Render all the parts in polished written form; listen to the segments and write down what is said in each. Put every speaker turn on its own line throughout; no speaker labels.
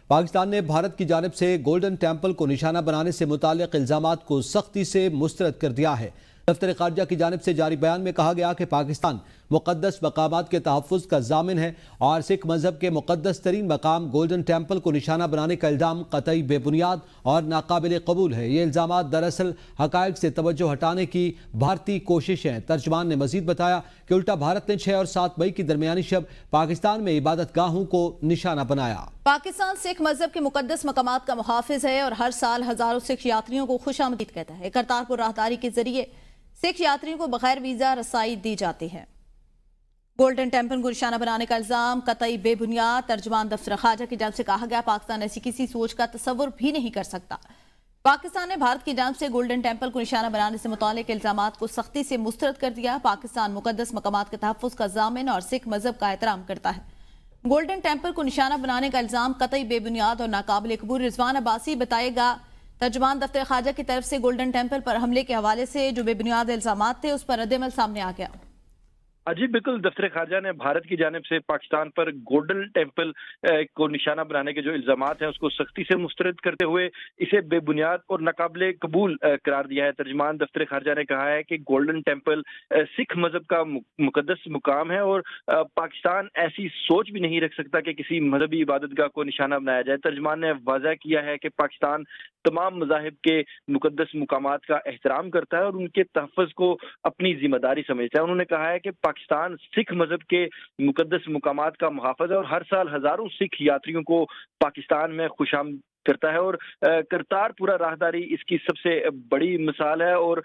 पाकिस्तान ने भारत की जानिब से गोल्डन टेम्पल को निशाना बनाने से मुताल्लिक इल्जामात को सख्ती से मुस्तरद कर दिया है। दफ्तर खारजा की जानिब से जारी बयान में कहा गया कि पाकिस्तान मुक़द्दस मकामात के तहफ़्फ़ुज़ का ज़ामिन है और सिख मज़हब के मुक़द्दस तरीन मकाम गोल्डन टेम्पल को निशाना बनाने का इल्ज़ाम क़तई बेबुनियाद और नाकाबिल कबूल है। ये इल्ज़ामात दरअसल हक़ाइक़ से तवज्जो हटाने की भारतीय कोशिश है। तर्जमान ने मज़ीद बताया कि उल्टा भारत ने 6 और 7 मई की दरमियानी शब पाकिस्तान में इबादत गाहों को निशाना बनाया।
पाकिस्तान सिख मज़हब के मुक़द्दस मकामात का मुहाफ़िज़ है और हर साल हज़ारों सिख यात्रियों को खुशामदीद कहता है। करतारपुर राहदारी के जरिए सिख यात्रियों को बगैर वीज़ा रसाई दी जाती है। गोल्डन टेम्पल को निशाना बनाने का इल्ज़ाम कतई बेबुनियाद। तर्जुमान दफ्तर खारजा की जानिब से कहा गया, पाकिस्तान ऐसी किसी सोच का तसव्वुर भी नहीं कर सकता। पाकिस्तान ने भारत की जानिब से गोल्डन टेम्पल को निशाना बनाने से मुताल्लिक इल्ज़ामात को सख्ती से मुस्तरद कर दिया। पाकिस्तान मुक़द्दस मकामात के तहफ़्फ़ुज़ का ज़ामिन और सिख मज़हब का एहतराम करता है। गोल्डन टेम्पल को निशाना बनाने का इल्ज़ाम कतई बेबुनियाद और नाकाबिल कबूल। रिजवान अब्बासी बताएगा, तर्जुमान दफ्तर खारजा की तरफ से गोल्डन टेम्पल पर हमले के हवाले से जो बेबुनियाद इल्ज़ामात थे उस पर रद्द-ए-अमल सामने आ गया।
जी बिल्कुल, दफ्तर खारजा ने भारत की जानिब से पाकिस्तान पर गोल्डन टेम्पल को निशाना बनाने के जो इल्जामात हैं उसको सख्ती से मुस्तरद करते हुए इसे बेबुनियाद और नाकाबिले कबूल करार दिया है। तर्जुमान दफ्तर खारजा ने कहा है कि गोल्डन टेम्पल सिख मजहब का मुकद्दस मुकाम है और पाकिस्तान ऐसी सोच भी नहीं रख सकता कि किसी मजहबी इबादतगाह को निशाना बनाया जाए। तर्जुमान ने वाज़ा किया है कि पाकिस्तान तमाम मज़ाहिब के मुकद्दस मुकामात का एहतराम करता है और उनके तहफ़्फ़ुज़ को अपनी जिम्मेदारी समझता है। उन्होंने कहा है कि पाकिस्तान सिख मजहब के मुकद्दस मुकामात का मुहाफ़िज़ है और हर साल हज़ारों सिख यात्रियों को पाकिस्तान में खुशामद करता है और करतारपुरा राहदारी इसकी सबसे बड़ी मिसाल है और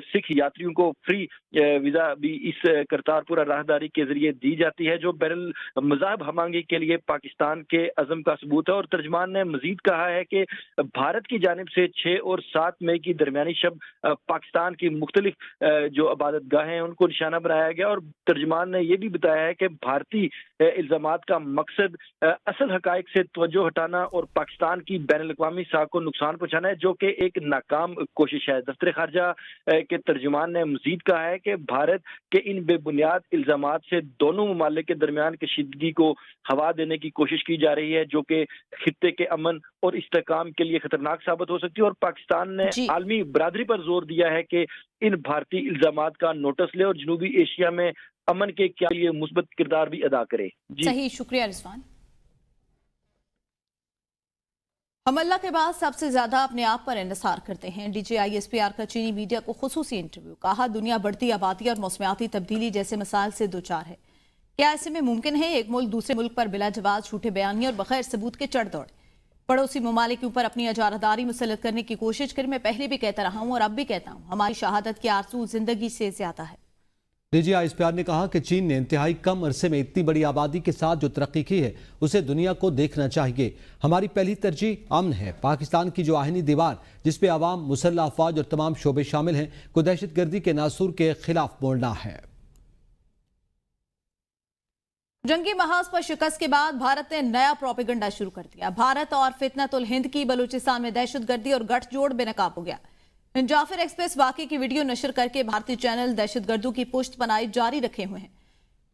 सिख यात्रियों को फ्री वीज़ा भी इस करतारपुरा राहदारी के जरिए दी जाती है, जो बैरुल मज़हब हमआहंगी के लिए पाकिस्तान के अज़म का सबूत है। और तर्जमान ने मजीद कहा है कि भारत की जानिब से 6 और 7 मई की दरमियानी शब पाकिस्तान की मुख्तलिफ जो इबादत गाहें हैं उनको निशाना बनाया गया। और तर्जमान ने यह भी बताया है कि भारतीय इल्ज़ामात का मकसद असल हक़ाइक़ से तवज्जो हटाना और पाकिस्तान की बैनुल-अक़वामी साख को नुकसान पहुंचाना है, जो कि एक नाकाम कोशिश है। दफ्तर खारजा के तर्जुमान ने मजीद कहा है कि भारत के इन बेबुनियाद इल्जामात से दोनों ममालिक के दरमियान कशीदगी को हवा देने की कोशिश की जा रही है, जो कि खित्ते के अमन और इस्तेहकाम के लिए खतरनाक साबित हो सकती है। और पाकिस्तान ने आलमी बरादरी पर जोर दिया है कि इन भारतीय इल्जामात का नोटिस ले और जनूबी एशिया में अमन के क्या लिए मुस्बत किरदार भी अदा करे।
सही, शुक्रिया रिजवान। हम अल्लाह के बाद सबसे ज्यादा अपने आप पर इन्हिसार करते हैं। DGISPR का चीनी मीडिया को खुसूसी इंटरव्यू। कहा, दुनिया बढ़ती आबादी और मौसमियाती तब्दीली जैसे मसाइल से दो चार है। क्या ऐसे में मुमकिन है एक मुल्क दूसरे मुल्क पर बिला जवाब झूठे बयानी और बगैर सबूत के चढ़ दौड़े, पड़ोसी ममालिक के ऊपर अपनी अजारदारी मुसल्लत करने की कोशिश करे? मैं पहले भी कहता रहा हूँ और अब भी कहता हूँ, हमारी शहादत की आरज़ू जिंदगी से ज्यादा है।
DGISPR ने कहा कि चीन ने इंतहाई कम अरसे में इतनी बड़ी आबादी के साथ जो तरक्की की है उसे दुनिया को देखना चाहिए। हमारी पहली तरजीह अमन है। पाकिस्तान की जो आहिनी दीवार जिस पे आवाम, मुसल्लह अफवाज और तमाम शोबे शामिल हैं को दहशत गर्दी के नासूर के खिलाफ मोड़ना है।
जंगी महाज पर शिकस्त के बाद भारत ने नया प्रोपेगेंडा शुरू कर दिया। भारत और फितनतुल हिंद की बलूचिस्तान में दहशतगर्दी और गठजोड़ बेनकाब हो गया। जाफर एक्सप्रेस वाक़े की वीडियो नशर करके भारतीय चैनल दहशतगर्दों की पुष्टपनाही जारी रखे हुए हैं।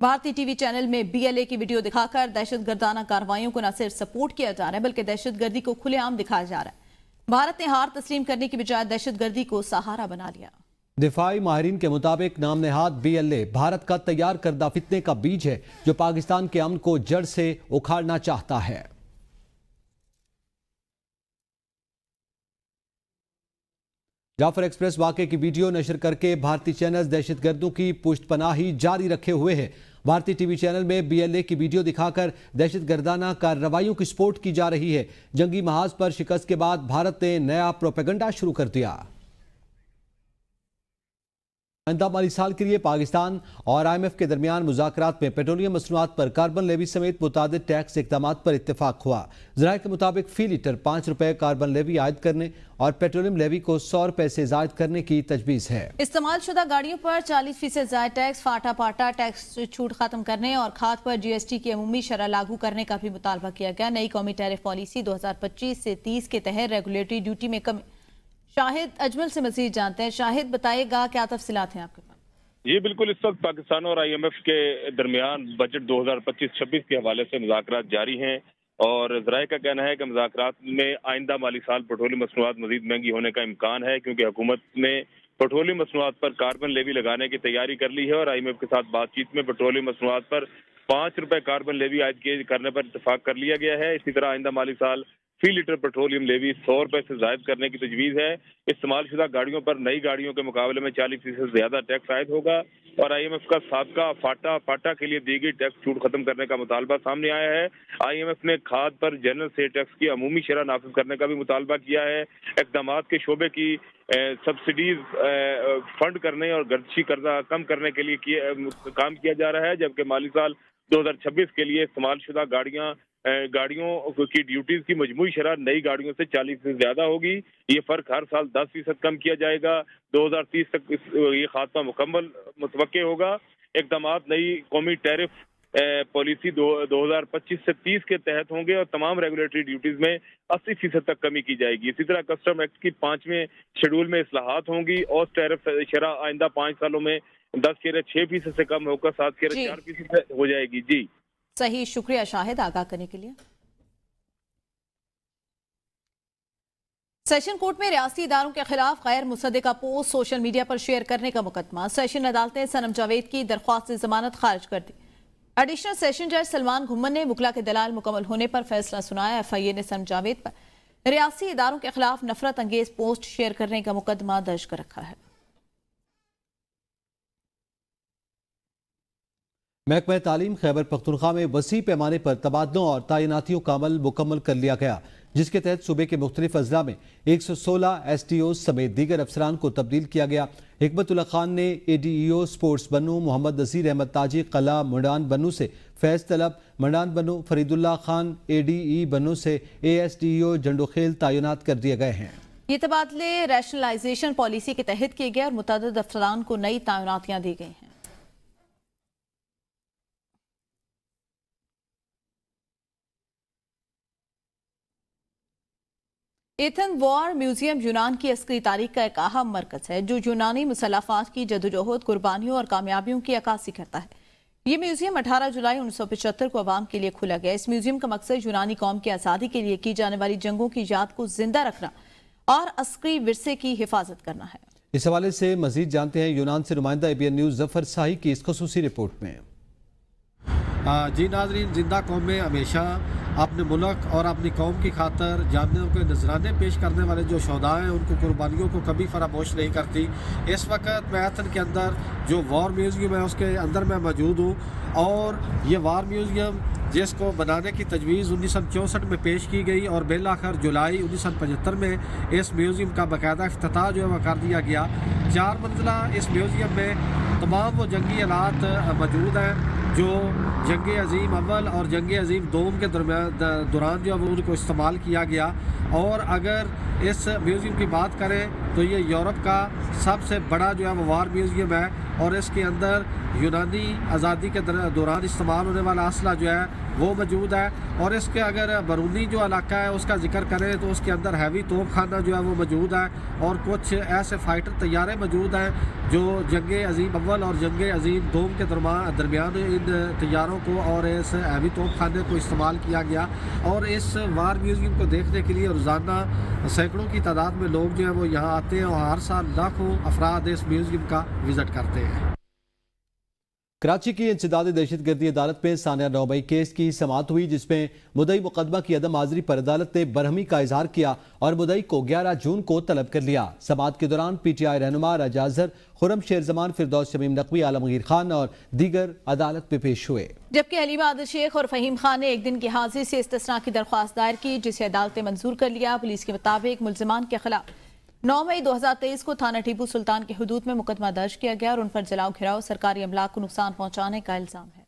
भारतीय टीवी चैनल में BLA की वीडियो दिखाकर दहशतगर्दाना कार्रवाइयों को न सिर्फ सपोर्ट किया जा रहा है बल्कि दहशतगर्दी को खुलेआम दिखाया जा रहा है। भारत ने हार तस्लीम करने की बजाय दहशतगर्दी को सहारा बना लिया।
दिफाई माहिरीन के मुताबिक नाम नेहाद BLA भारत का तैयार करदा फितने का बीज है जो पाकिस्तान के अमन को जड़ से उखाड़ना चाहता है। जाफर एक्सप्रेस वाक़े की वीडियो नशर करके भारतीय चैनल दहशतगर्दों की पुष्टपनाही जारी रखे हुए हैं। भारतीय टीवी चैनल में BLA की वीडियो दिखाकर दहशतगर्दाना कार्रवाइयों की सपोर्ट की जा रही है। जंगी महाज पर शिकस्त के बाद भारत ने नया प्रोपेगेंडा शुरू कर दिया। आइंदा माली साल के लिए पाकिस्तान और IMF के दरमियान मुज़ाकरात में पेट्रोलियम मसनूआत पर कार्बन लेवी समेत मुतादिद टैक्स इक़दामात पर इत्तेफाक हुआ। ज़राए के मुताबिक फी लीटर 5 रुपए कार्बन लेवी आयद करने और पेट्रोलियम लेवी को 100 रुपए से जायद करने की तजवीज़ है।
इस्तेमाल शुदा गाड़ियों पर 40% जायद टैक्स, फाटा पाटा टैक्स छूट खत्म करने और खाद पर GST की अमूमी शरह लागू करने का भी मुतालबा किया गया। नई कौमी टैरिफ पॉलिसी 2025 से 30 के तहत रेगुलेटरी ड्यूटी में कमी। शाहिद अजमल से मजीद जानते हैं। शाहिद, बताएगा क्या तफसीलात हैं आपके पास?
जी बिल्कुल, इस वक्त पाकिस्तान और IMF के दरमियान बजट 2025-26 के हवाले से मुज़ाकरात जारी हैं। اور ذرائع کا کہنا ہے کہ مذاکرات میں آئندہ مالی سال پیٹرولیم مصنوعات مزید مہنگی ہونے کا امکان ہے، کیونکہ حکومت نے پیٹرولیم مصنوعات پر کاربن لیوی لگانے کی تیاری کر لی ہے اور IMF کے ساتھ بات چیت میں پیٹرولیم مصنوعات پر 5 روپے کاربن لیوی عائد کرنے پر اتفاق کر لیا گیا ہے۔ اسی طرح آئندہ مالی سال فی لیٹر پیٹرولیم لیوی 100 روپے سے زائد کرنے کی تجویز ہے۔ استعمال شدہ گاڑیوں پر نئی گاڑیوں کے مقابلے میں 40% زیادہ ٹیکس عائد ہوگا اور IMF کا سابقہ فاٹا کے لیے دی گئی ٹیکس چھوٹ ختم کرنے کا مطالبہ سامنے آیا ہے۔ IMF نے کھاد پر جنرل سے ٹیکس کی عمومی شرح نافذ کرنے کا بھی مطالبہ کیا ہے۔ اقدامات کے شعبے کی سبسڈیز فنڈ کرنے اور گردشی قرضہ کم کرنے کے لیے کام کیا جا رہا ہے، جبکہ مالی سال 2026 کے لیے استعمال شدہ گاڑیوں کی ڈیوٹیز کی مجموعی شرح نئی گاڑیوں سے 40% سے زیادہ ہوگی۔ یہ فرق ہر سال 10% کم کیا جائے گا۔ 2030 تک یہ خاتمہ مکمل متوقع ہوگا۔ اقدامات نئی قومی ٹیرف پالیسی 2025 سے 30 کے تحت ہوں گے اور تمام ریگولیٹری ڈیوٹیز میں 80% تک کمی کی جائے گی۔ اسی طرح کسٹم ایکٹ کی 5ویں شیڈول میں اصلاحات ہوں گی اور ٹیرف شرح آئندہ 5 سالوں میں 10.6% سے کم ہوگا 7.4% ہو جائے گی۔ جی
صحیح، شکریہ شاہد آگاہ کرنے کے لیے۔ سیشن کورٹ میں ریاستی اداروں کے خلاف غیر مصدقہ پوسٹ سوشل میڈیا پر شیئر کرنے کا مقدمہ۔ سیشن عدالت نے صنم جاوید کی درخواست سے ضمانت خارج کر دی۔ ایڈیشنل سیشن جج سلمان گھمن نے وکلا کے دلائل مکمل ہونے پر فیصلہ سنایا۔ FIA نے صنم جاوید پر ریاستی اداروں کے خلاف نفرت انگیز پوسٹ شیئر کرنے کا مقدمہ درج کر رکھا ہے۔
محکمہ تعلیم خیبر پختونخوا میں وسیع پیمانے پر تبادلوں اور تعیناتیوں کا عمل مکمل کر لیا گیا، جس کے تحت صوبے کے مختلف اضلاع میں 116 STOs سمیت دیگر افسران کو تبدیل کیا گیا۔ حکمت اللہ خان نے ADEO سپورٹس بنو، محمد نذیر احمد تاجی قلعہ منڈان بنو سے فیض طلب منڈان بنو، فرید اللہ خان ADE بنو سے ASDEO جنڈوخیل تعینات کر دیے گئے ہیں۔
یہ تبادلے ریشنلائزیشن پالیسی کے تحت کیے گئے اور متعدد افسران کو نئی تعیناتیاں دی گئی ہیں۔ ایتھن وار میوزیم یونان کی عسکری تاریخ کا ایک اہم مرکز ہے جو یونانی مسلح افواج کی جدوجہد، قربانیوں اور کامیابیوں کی عکاسی کرتا ہے۔ یہ میوزیم 18 جولائی 1975 کو عوام کے لیے کھولا گیا۔ اس میوزیم کا مقصد یونانی قوم کی آزادی کے لیے کی جانے والی جنگوں کی یاد کو زندہ رکھنا اور عسکری ورثے کی حفاظت کرنا ہے۔
اس حوالے سے مزید جانتے ہیں یونان سے نمائندہ ABN نیوز ظفر ساہی کی اس خصوصی رپورٹ میں۔
جی ناظرین، زندہ قومیں ہمیشہ اپنے ملک اور اپنی قوم کی خاطر جانوں کے نذرانے پیش کرنے والے جو شہداء ہیں ان کو قربانیوں کو کبھی فراموش نہیں کرتی۔ اس وقت میں ایتھن کے اندر جو وار میوزیم ہے اس کے اندر میں موجود ہوں اور یہ وار میوزیم جس کو بنانے کی تجویز 1964 میں پیش کی گئی اور بالآخر جولائی 1975 میں اس میوزیم کا باقاعدہ افتتاح جو ہے وہ کر دیا گیا۔ 4 منزلہ اس میوزیم میں تمام وہ جنگی آلات موجود ہیں جو جنگ عظیم اول اور جنگ عظیم دوم کے دوران جو ہے وہ ان کو استعمال کیا گیا۔ اور اگر اس میوزیم کی بات کریں تو یہ یورپ کا سب سے بڑا جو ہے وہ وار میوزیم ہے اور اس کے اندر یونانی آزادی کے دوران استعمال ہونے والا اسلحہ جو ہے وہ موجود ہے۔ اور اس کے اگر بیرونی جو علاقہ ہے اس کا ذکر کریں تو اس کے اندر ہیوی توپ خانہ جو ہے وہ موجود ہے اور کچھ ایسے فائٹر طیارے موجود ہیں جو جنگ عظیم اول اور جنگ عظیم دوم کے درمیان ان طیاروں کو اور اس ہیوی توپ خانے کو استعمال کیا گیا۔ اور اس وار میوزیم کو دیکھنے کے لیے روزانہ سینکڑوں کی تعداد میں لوگ جو ہیں وہ یہاں آتے ہیں اور ہر سال لاکھوں افراد اس میوزیم کا وزٹ کرتے ہیں۔
کراچی کی انسداد دہشت گردی عدالت میں ثانیہ 9 مئی کیس کی سماعت ہوئی، جس میں مدعی مقدمہ کی عدم حاضری پر عدالت نے برہمی کا اظہار کیا اور مدعی کو 11 جون کو طلب کر لیا۔ سماعت کے دوران PTI رہنما راجہ اظہر، خرم شیر زمان، فردوس شمیم نقوی، عالمگیر خان اور دیگر عدالت میں پیش ہوئے،
جبکہ حلیمہ عادل شیخ اور فہیم خان نے ایک دن کی حاضری سے استثناء کی درخواست دائر کی، جسے عدالت نے منظور کر لیا۔ پولیس کے مطابق ملزمان کے خلاف 9 مئی 2023 کو تھانہ ٹیپو سلطان کی حدود میں مقدمہ درج کیا گیا اور ان پر جلاؤ گھراؤ، سرکاری املاک کو نقصان پہنچانے کا الزام ہے۔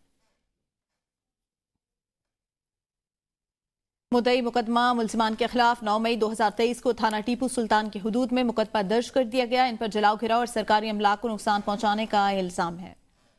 مدعی مقدمہ ملزمان کے خلاف 9 مئی 2023 کو تھانہ ٹیپو سلطان کی حدود میں مقدمہ درج کر دیا گیا۔ ان پر جلاؤ گھراؤ اور سرکاری املاک کو نقصان پہنچانے کا الزام ہے۔